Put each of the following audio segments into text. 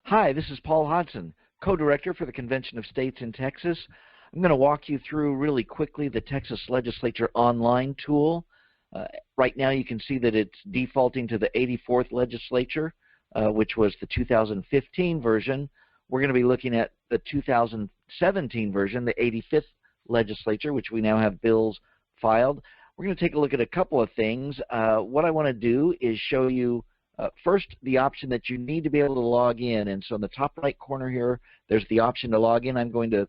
Hi, this is Paul Hodson, co-director for the Convention of States in Texas. I'm going to walk you through really quickly the Texas Legislature online tool. Right now you can see that it's defaulting to the 84th Legislature, which was the 2015 version. We're going to be looking at the 2017 version, the 85th Legislature, which we now have bills filed. We're going to take a look at a couple of things. What I want to do is show you first the option that you need to be able to log in. And so in the top right corner here, there's the option to log in. I'm going to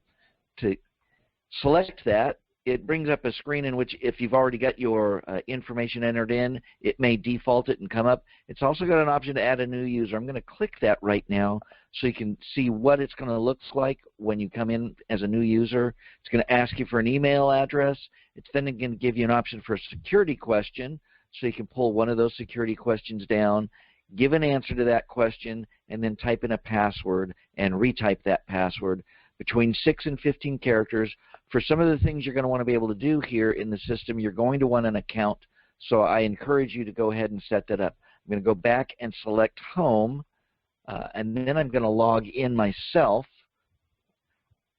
select that. It brings up a screen in which if you've already got your information entered in, it may default it and come up. It's also got an option to add a new user. I'm going to click that right now so you can see what it's going to look like when you come in as a new user. It's going to ask you for an email address. It's then going to give you an option for a security question, so you can pull one of those security questions down, give an answer to that question, and then type in a password and retype that password between 6 and 15 characters. For some of the things you're going to want to be able to do here in the system, you're going to want an account, so I encourage you to go ahead and set that up. I'm going to go back and select Home, and then I'm going to log in myself.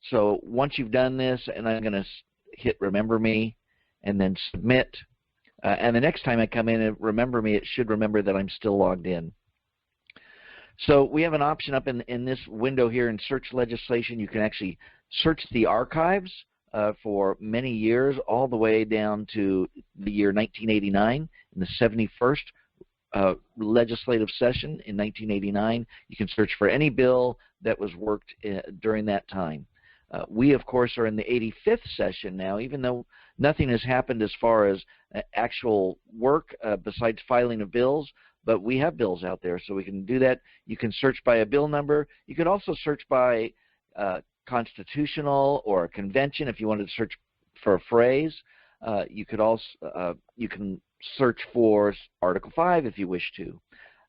So once you've done this, and I'm going to hit Remember Me and then Submit. And the next time I come in and remember me, it should remember that I'm still logged in. So we have an option up in this window here in Search Legislation. You can actually search the archives for many years, all the way down to the year 1989, in the 71st legislative session in 1989. You can search for any bill that was worked during that time. We, of course, are in the 85th session now, even though nothing has happened as far as actual work besides filing of bills, but we have bills out there, so we can do that. You can search by a bill number. You could also search by constitutional or a convention if you wanted to search for a phrase. You could also you can search for Article 5 if you wish to.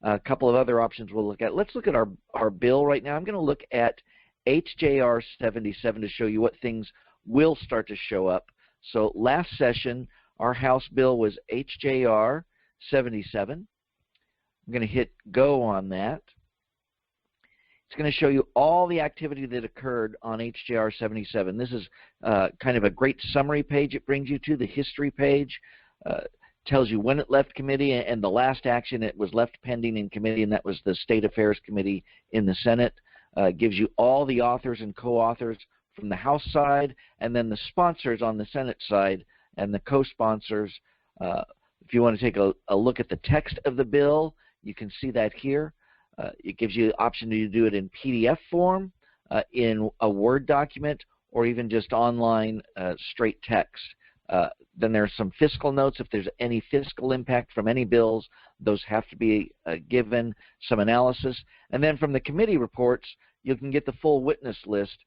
A couple of other options we'll look at. Let's look at our bill right now. I'm going to look at HJR 77 to show you what things will start to show up. So last session, our House bill was HJR 77. I'm going to hit Go on that. It's going to show you all the activity that occurred on HJR 77. This is kind of a great summary page it brings you to, the history page. Tells you when it left committee and the last action it was left pending in committee, and that was the State Affairs Committee in the Senate. Gives you all the authors and co-authors from the House side, and then the sponsors on the Senate side and the co-sponsors. If you want to take a look at the text of the bill, you can see that here. It gives you the option to do it in PDF form, in a Word document, or even just online straight text. Then there's some fiscal notes. If there's any fiscal impact from any bills, those have to be given, some analysis. And then from the committee reports, you can get the full witness list.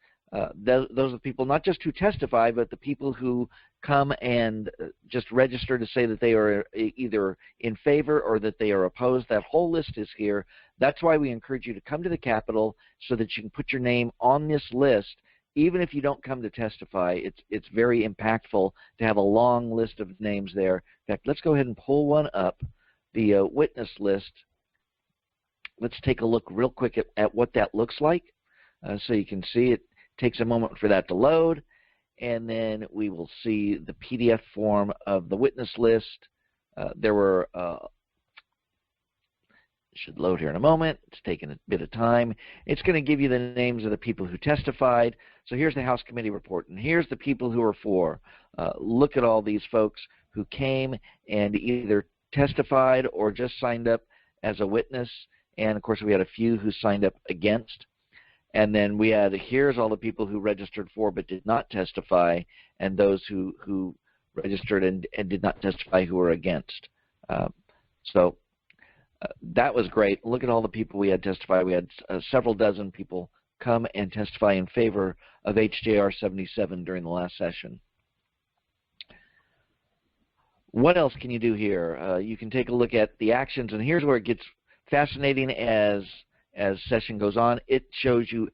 Those are the people not just who testify, but the people who come and just register to say that they are either in favor or that they are opposed. That whole list is here. That's why we encourage you to come to the Capitol so that you can put your name on this list. Even if you don't come to testify, it's very impactful to have a long list of names there. In fact, let's go ahead and pull one up, the witness list. Let's take a look real quick at what that looks like so you can see it. Takes a moment for that to load, and then we will see the PDF form of the witness list. There were should load here in a moment. It's taking a bit of time. It's going to give you the names of the people who testified. So here's the House Committee report, and here's the people who are for. Look at all these folks who came and either testified or just signed up as a witness, and of course we had a few who signed up against. And then we had, here's all the people who registered for but did not testify, and those who registered and did not testify who were against. So that was great. Look at all the people we had testify. We had several dozen people come and testify in favor of HJR 77 during the last session. What else can you do here? You can take a look at the actions, and here's where it gets fascinating as session goes on. It shows you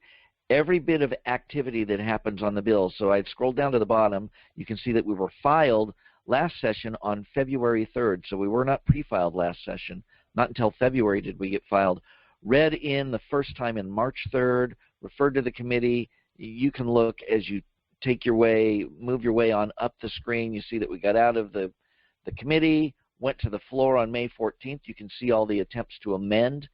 every bit of activity that happens on the bill. So I scrolled down to the bottom. You can see that we were filed last session on February 3rd. So we were not pre-filed last session. Not until February did we get filed. read in the first time in March 3rd, referred to the committee. You can look as you take your way, move your way on up the screen. You see that we got out of the committee, went to the floor on May 14th. You can see all the attempts to amend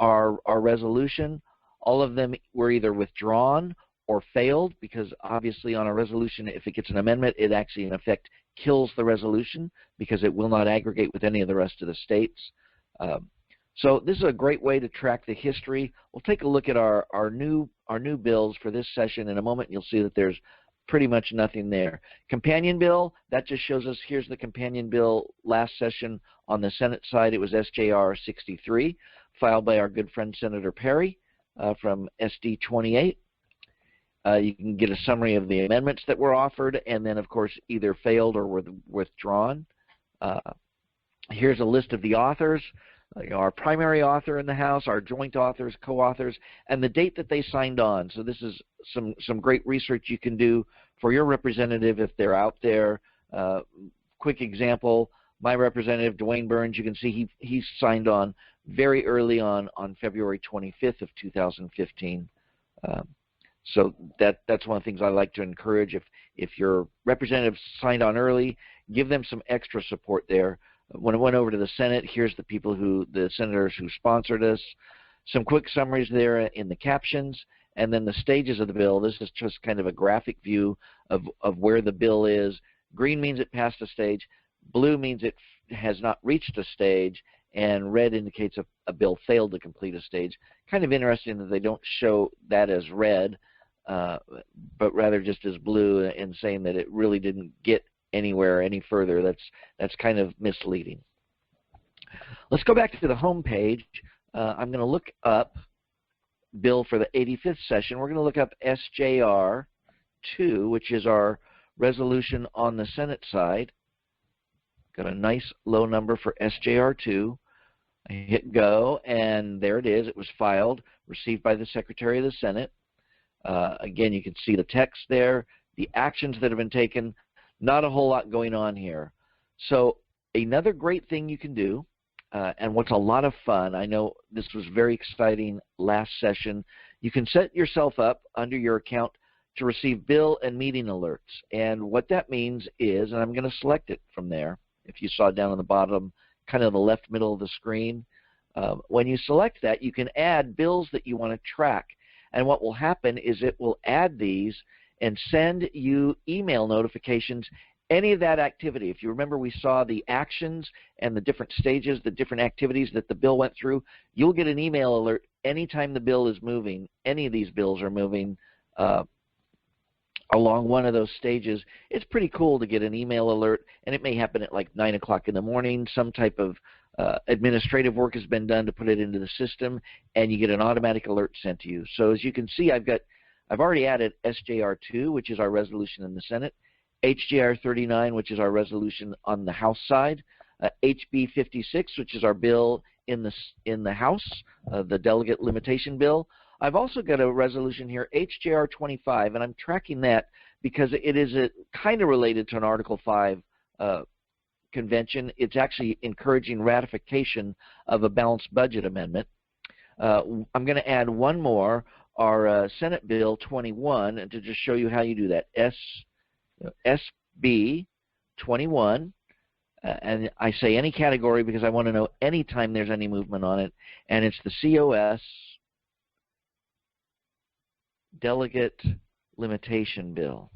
our resolution. All of them were either withdrawn or failed, because obviously on a resolution, if it gets an amendment, it actually in effect kills the resolution because it will not aggregate with any of the rest of the states. So this is a great way to track the history. We'll take a look at our new bills for this session in a moment. You'll see that there's pretty much nothing there. Companion bill, that just shows us here's the companion bill last session. On the Senate side, it was SJR 63, filed by our good friend Senator Perry from SD 28. You can get a summary of the amendments that were offered, and then of course either failed or were withdrawn. Here's a list of the authors. Our primary author in the House, our joint authors, co-authors, and the date that they signed on. So this is some great research you can do for your representative if they're out there. Quick example, my representative, Dwayne Burns, you can see he signed on very early on February 25th of 2015. So that's one of the things I like to encourage. If your representative signed on early, give them some extra support there. When it went over to the Senate, here's the senators who sponsored us. Some quick summaries there in the captions, and then the stages of the bill. This is just kind of a graphic view of where the bill is. Green means it passed a stage. Blue means it has not reached a stage, and red indicates a bill failed to complete a stage. Kind of interesting that they don't show that as red, but rather just as blue, and saying that it really didn't get anywhere any further. That's kind of misleading. Let's go back to the home page. I'm going to look up bill for the 85th session. We're going to look up SJR 2, which is our resolution on the Senate side. Got a nice low number for SJR 2. I hit go, and there it is. It was filed, received by the Secretary of the Senate. Again, you can see the text there, the actions that have been taken. Not a whole lot going on here. So another great thing you can do, and what's a lot of fun, I know this was very exciting last session, you can set yourself up under your account to receive bill and meeting alerts. And what that means is, and I'm going to select it from there, if you saw down on the bottom, kind of the left middle of the screen, when you select that, you can add bills that you want to track. And what will happen is it will add these and send you email notifications, any of that activity. If you remember, we saw the actions and the different stages, the different activities that the bill went through. You'll get an email alert anytime the bill is moving. Any of these bills are moving along one of those stages. It's pretty cool to get an email alert, and it may happen at like 9 o'clock in the morning. Some type of administrative work has been done to put it into the system, and you get an automatic alert sent to you. So as you can see, I've already added SJR 2, which is our resolution in the Senate, HJR 39, which is our resolution on the House side, HB 56, which is our bill in the House, the delegate limitation bill. I've also got a resolution here, HJR 25, and I'm tracking that because it is kind of related to an Article 5 convention. It's actually encouraging ratification of a balanced budget amendment. I'm going to add one more, our Senate Bill 21, and to just show you how you do that. SB 21, and I say any category because I want to know any time there's any movement on it, and it's the COS Delegate Limitation Bill.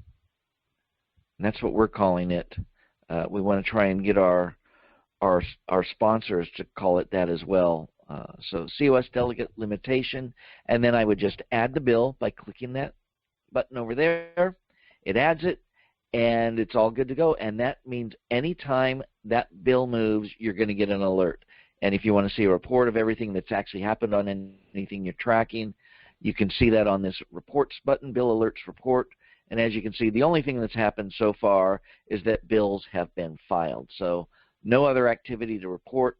And that's what we're calling it. We want to try and get our sponsors to call it that as well. So COS Delegate Limitation, and then I would just add the bill by clicking that button over there. It adds it, and it's all good to go. And that means anytime that bill moves, you're going to get an alert. And if you want to see a report of everything that's actually happened on anything you're tracking, you can see that on this Reports button, Bill Alerts Report. And as you can see, the only thing that's happened so far is that bills have been filed. So no other activity to report.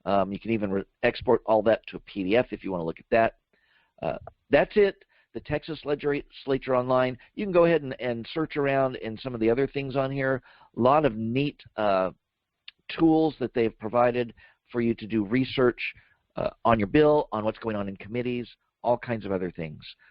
You can even export all that to a PDF if you want to look at that. That's it. The Texas Legislature Online. You can go ahead and search around in some of the other things on here. A lot of neat tools that they've provided for you to do research on your bill, on what's going on in committees, all kinds of other things.